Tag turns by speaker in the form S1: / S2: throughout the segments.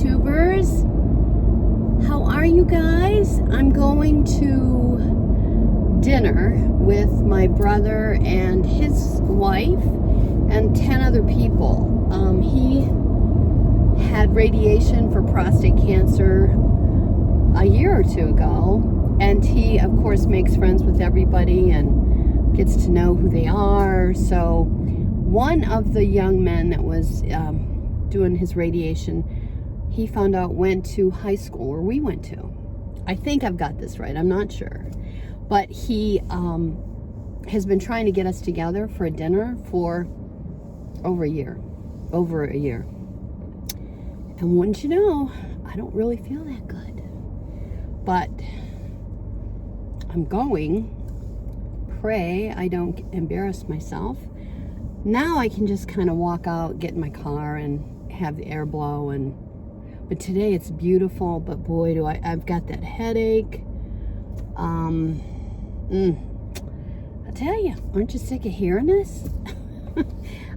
S1: YouTubers. How are you guys? I'm going to dinner with my brother and his wife and 10 other people. He had radiation for prostate cancer a year or two ago, and he of course makes friends with everybody and gets to know who they are. So one of the young men that was doing his radiation, he found out went to high school where we went to. I think I've got this right, I'm not sure. But he has been trying to get us together for a dinner for over a year. And wouldn't you know, I don't really feel that good. But I'm going. Pray I don't embarrass myself. Now I can just kind of walk out, get in my car and have the air blow. But today it's beautiful, but boy, I've got that headache. I tell you, aren't you sick of hearing this?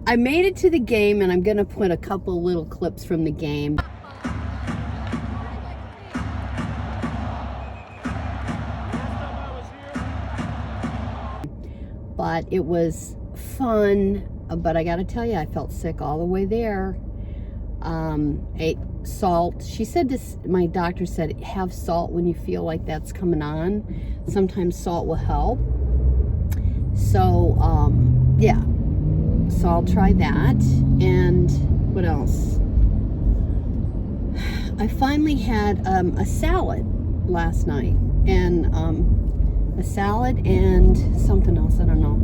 S1: I made it to the game, and I'm gonna put a couple little clips from the game. But it was fun, but I gotta tell you, I felt sick all the way there. Ate salt. She said this, my doctor said, have salt when you feel like that's coming on. Sometimes salt will help. So, yeah. So I'll try that. And what else? I finally had a salad last night. And a salad and something else, I don't know.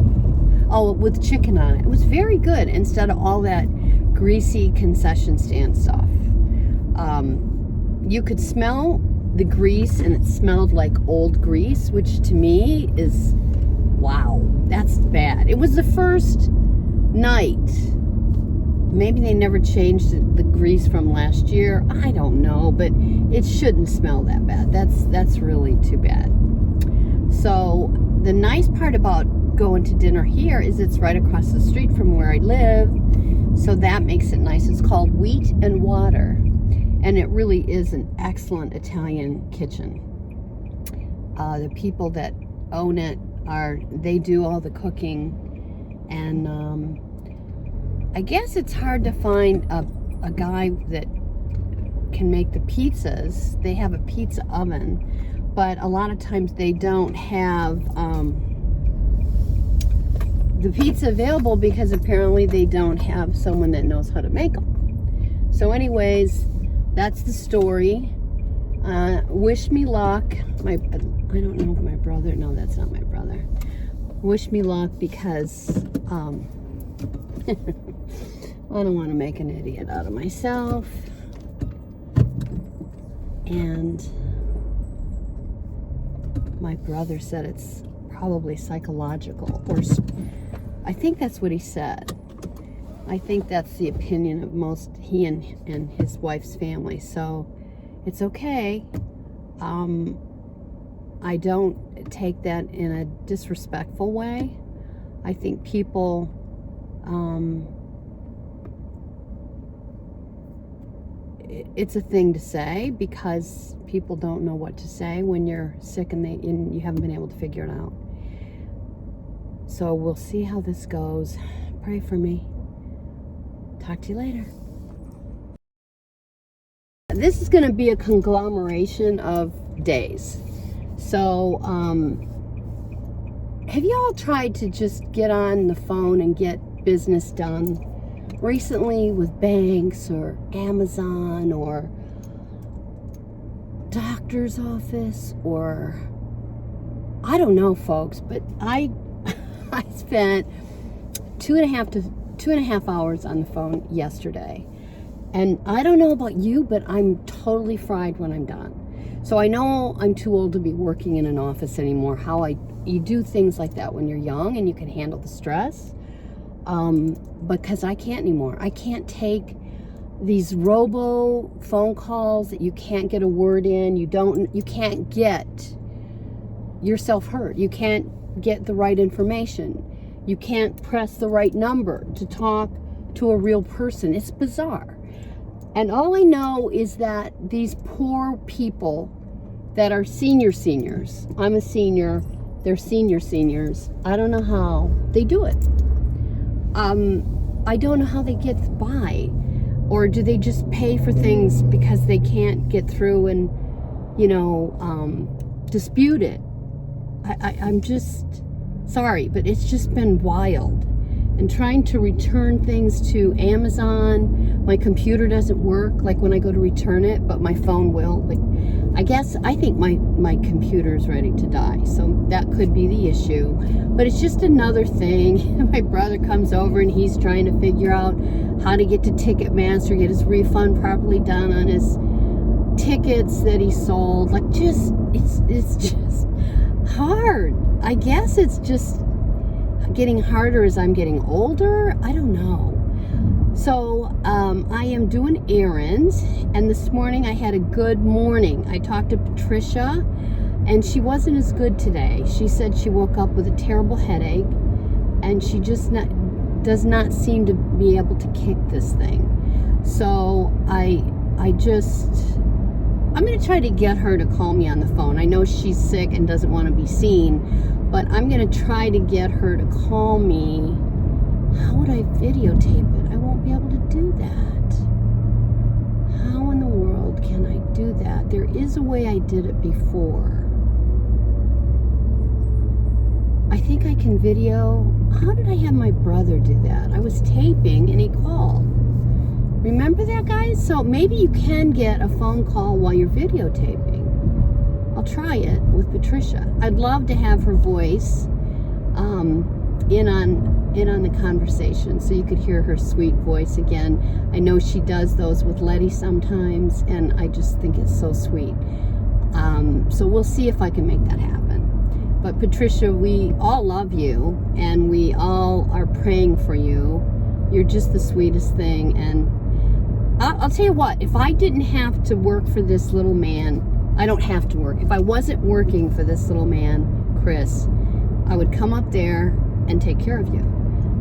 S1: Oh, with chicken on it. It was very good instead of all that greasy concession stand stuff. You could smell the grease, and it smelled like old grease, which to me is, wow, that's bad. It was the first night. Maybe they never changed the grease from last year. I don't know, but it shouldn't smell that bad. That's really too bad. So the nice part about going to dinner here is it's right across the street from where I live. So that makes it nice. It's called Wheat and Water. And it really is an excellent Italian kitchen. The people that own it they do all the cooking. And I guess it's hard to find a guy that can make the pizzas. They have a pizza oven, but a lot of times they don't have the pizza available because apparently they don't have someone that knows how to make them. So anyways, that's the story. Wish me luck. I don't know if my brother, no, that's not my brother. Wish me luck because I don't want to make an idiot out of myself. And my brother said it's probably psychological, or I think that's what he said. I think that's the opinion of most, he and his wife's family. So it's okay. I don't take that in a disrespectful way. I think people it's a thing to say because people don't know what to say when you're sick and you haven't been able to figure it out. So we'll see how this goes. Pray for me. Talk to you later. This is going to be a conglomeration of days. So, have you all tried to just get on the phone and get business done recently with banks or Amazon or doctor's office or I don't know, folks, but I spent 2.5 hours on the phone yesterday. And I don't know about you, but I'm totally fried when I'm done. So I know I'm too old to be working in an office anymore. You do things like that when you're young and you can handle the stress. Because I can't anymore. I can't take these robo phone calls that you can't get a word in. You can't get yourself heard. You can't get the right information. You can't press the right number to talk to a real person. It's bizarre. And all I know is that these poor people that are seniors, I'm a senior, they're seniors, I don't know how they do it. I don't know how they get by. Or do they just pay for things because they can't get through and, dispute it? I'm just sorry, but it's just been wild. And trying to return things to Amazon, my computer doesn't work, like when I go to return it, but my phone will. Like, I think my computer's ready to die, so that could be the issue. But it's just another thing. My brother comes over and he's trying to figure out how to get to Ticketmaster, get his refund properly done on his tickets that he sold. Like, it's just hard. I guess it's just getting harder as I'm getting older. I don't know. So I am doing errands, and this morning I had a good morning. I talked to Patricia, and she wasn't as good today. She said she woke up with a terrible headache, and she just does not seem to be able to kick this thing. So I'm going to try to get her to call me on the phone. I know she's sick and doesn't want to be seen, but I'm going to try to get her to call me. How would I videotape it? I won't be able to do that. How in the world can I do that? There is a way I did it before. I think I can video. How did I have my brother do that? I was taping and he called. Remember that, guys? So maybe you can get a phone call while you're videotaping. I'll try it with Patricia. I'd love to have her voice in on the conversation so you could hear her sweet voice again. I know she does those with Letty sometimes, and I just think it's so sweet. So we'll see if I can make that happen. But Patricia, we all love you, and we all are praying for you. You're just the sweetest thing, and I'll tell you what, if I didn't have to work for this little man, I don't have to work. If I wasn't working for this little man, Chris, I would come up there and take care of you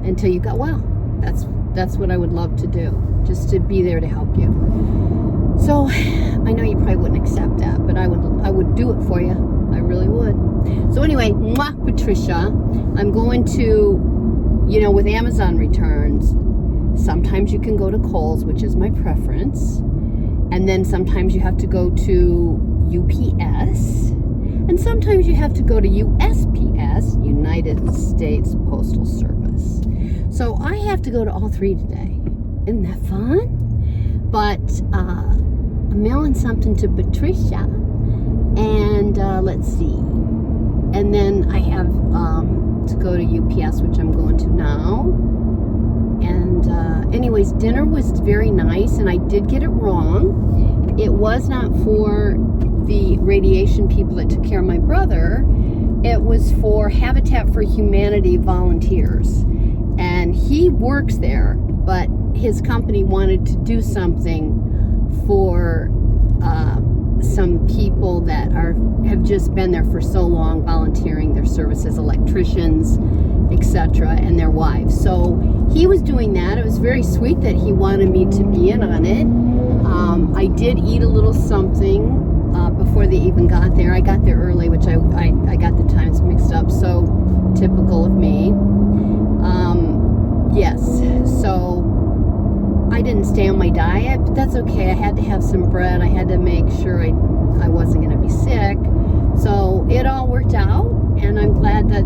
S1: until you got well. That's what I would love to do, just to be there to help you. So I know you probably wouldn't accept that, but I would do it for you. I really would. So anyway, Patricia, I'm going to, with Amazon returns, sometimes you can go to Kohl's, which is my preference, and then sometimes you have to go to UPS, and sometimes you have to go to USPS, United States Postal Service. So I have to go to all three today. Isn't that fun? But I'm mailing something to Patricia, and let's see. And then I have to go to UPS, which I'm going to now. And anyways, dinner was very nice, and I did get it wrong. It was not for the radiation people that took care of my brother. It was for Habitat for Humanity volunteers. And he works there, but his company wanted to do something for some people that have just been there for so long, volunteering their services, electricians, etc., and their wives. So he was doing that. It was very sweet that he wanted me to be in on it. I did eat a little something before they even got there. I got there early, which I got the times mixed up, so typical of me. Yes, so I didn't stay on my diet, but that's okay. I had to have some bread. I had to make sure I wasn't going to be sick. So it all worked out, and I'm glad that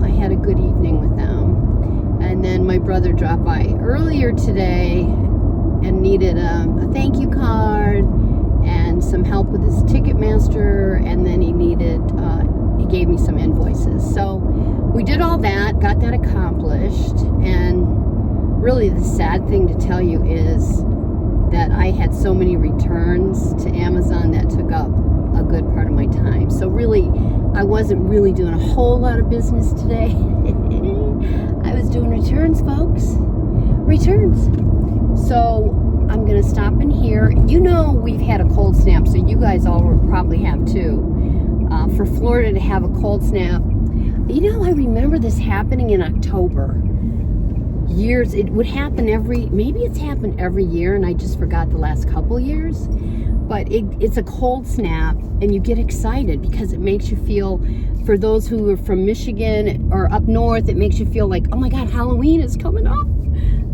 S1: I had a good evening with them. And then my brother dropped by earlier today and needed a thank you card and some help with his Ticketmaster, and then he gave me some invoices. So we did all that, got that accomplished, and really the sad thing to tell you is that I had so many returns to Amazon that took up a good part of my time. So really, I wasn't really doing a whole lot of business today. I was doing returns, folks. Returns. So I'm going to stop in here. We've had a cold snap, so you guys all probably have too. For Florida to have a cold snap, I remember this happening in October. years. It would happen maybe it's happened every year, and I just forgot the last couple years. But it's a cold snap, and you get excited because it makes you feel, for those who are from Michigan or up north, it makes you feel like, oh my God, Halloween is coming up.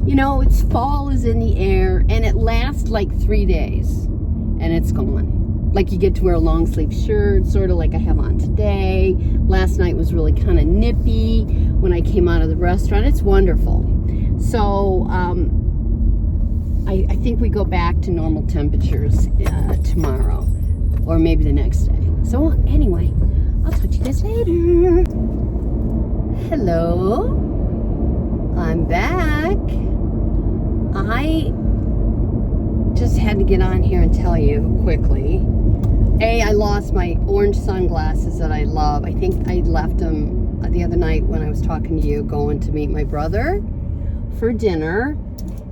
S1: You know, it's fall is in the air, and it lasts like 3 days, and it's gone. Like you get to wear a long sleeve shirt, sort of like I have on today. Last night was really kind of nippy when I came out of the restaurant. It's wonderful. So I think we go back to normal temperatures tomorrow, or maybe the next day. So anyway, I'll talk to you guys later. Hello, I'm back. I just had to get on here and tell you quickly. I lost my orange sunglasses that I love. I think I left them the other night when I was talking to you, going to meet my brother for dinner.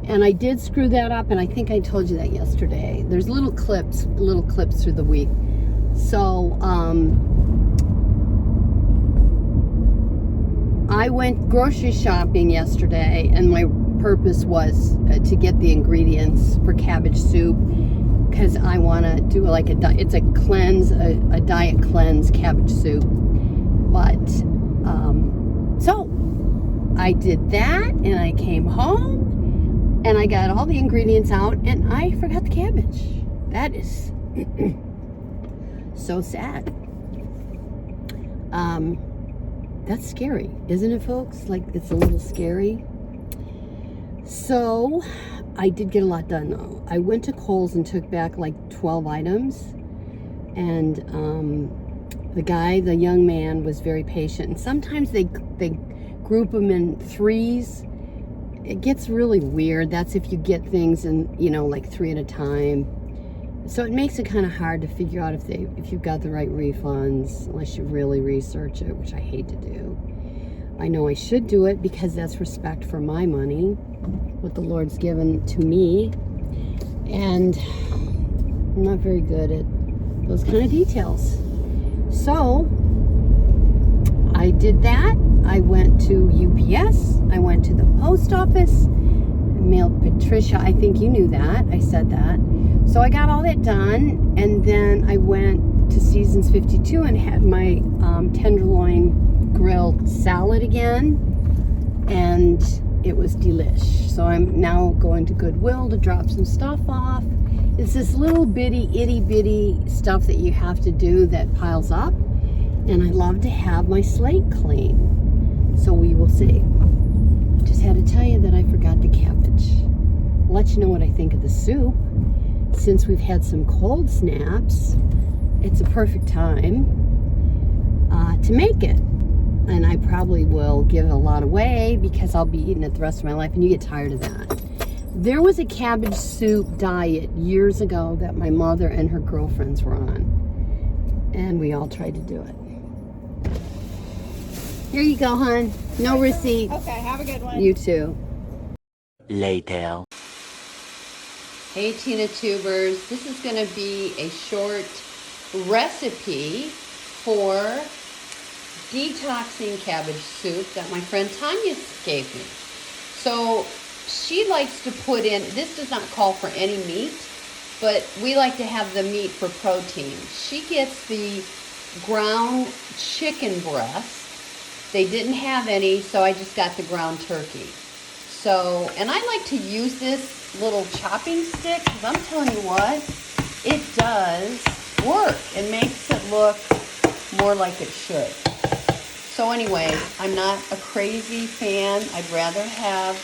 S1: And I did screw that up, and I think I told you that yesterday. There's little clips through the week. So, I went grocery shopping yesterday, and my purpose was to get the ingredients for cabbage soup, because I want to do like it's a cleanse, a diet cleanse cabbage soup. But, so I did that, and I came home, and I got all the ingredients out, and I forgot the cabbage. That is so sad. That's scary, isn't it, folks? Like, it's a little scary. So, I did get a lot done, though. I went to Kohl's and took back like 12 items, and the young man was very patient. And sometimes they group them in threes. It gets really weird. That's if you get things in, like 3 at a time. So it makes it kind of hard to figure out if you've got the right refunds, unless you really research it, which I hate to do. I know I should do it because that's respect for my money, what the Lord's given to me. And I'm not very good at those kind of details. So I did that. I went to UPS. I went to the post office. I mailed Patricia. I think you knew that. I said that. So I got all that done, and then I went to Seasons 52 and had my tenderloin grilled salad again, and it was delish. So I'm now going to Goodwill to drop some stuff off. It's this little bitty, itty bitty stuff that you have to do that piles up, and I love to have my slate clean. So we will see. Just had to tell you that I forgot the cabbage. I'll let you know what I think of the soup. Since we've had some cold snaps, it's a perfect time to make it. And I probably will give a lot away because I'll be eating it the rest of my life, and you get tired of that. There was a cabbage soup diet years ago that my mother and her girlfriends were on, and we all tried to do it. Here you go, hon. No receipt.
S2: Okay, have a good one.
S1: You too.
S3: Later.
S1: Hey, Tina Tubers. This is going to be a short recipe for detoxing cabbage soup that my friend Tanya gave me. So she likes to put in, this does not call for any meat, but we like to have the meat for protein. She gets the ground chicken breast. They didn't have any, so I just got the ground turkey. So, and I like to use this little chopping stick, because I'm telling you what, it does work. It makes it look more like it should. So anyway, I'm not a crazy fan. I'd rather have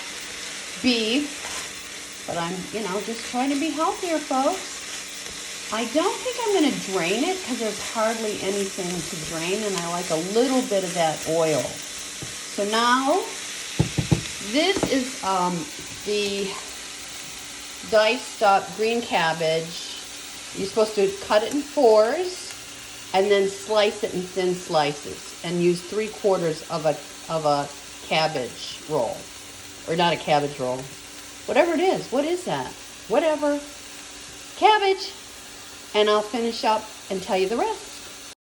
S1: beef, but I'm, just trying to be healthier, folks. I don't think I'm going to drain it because there's hardly anything to drain, and I like a little bit of that oil. So now, this is the diced up green cabbage. You're supposed to cut it in 4s and then slice it in thin slices and use 3/4 of a cabbage roll, or not a cabbage roll, whatever it is. What is that? Whatever. Cabbage. And I'll finish up and tell you the rest.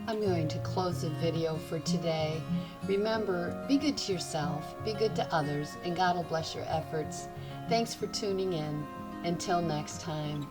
S1: I'm going to close the video for today. Remember, be good to yourself, be good to others, and God will bless your efforts. Thanks for tuning in. Until next time.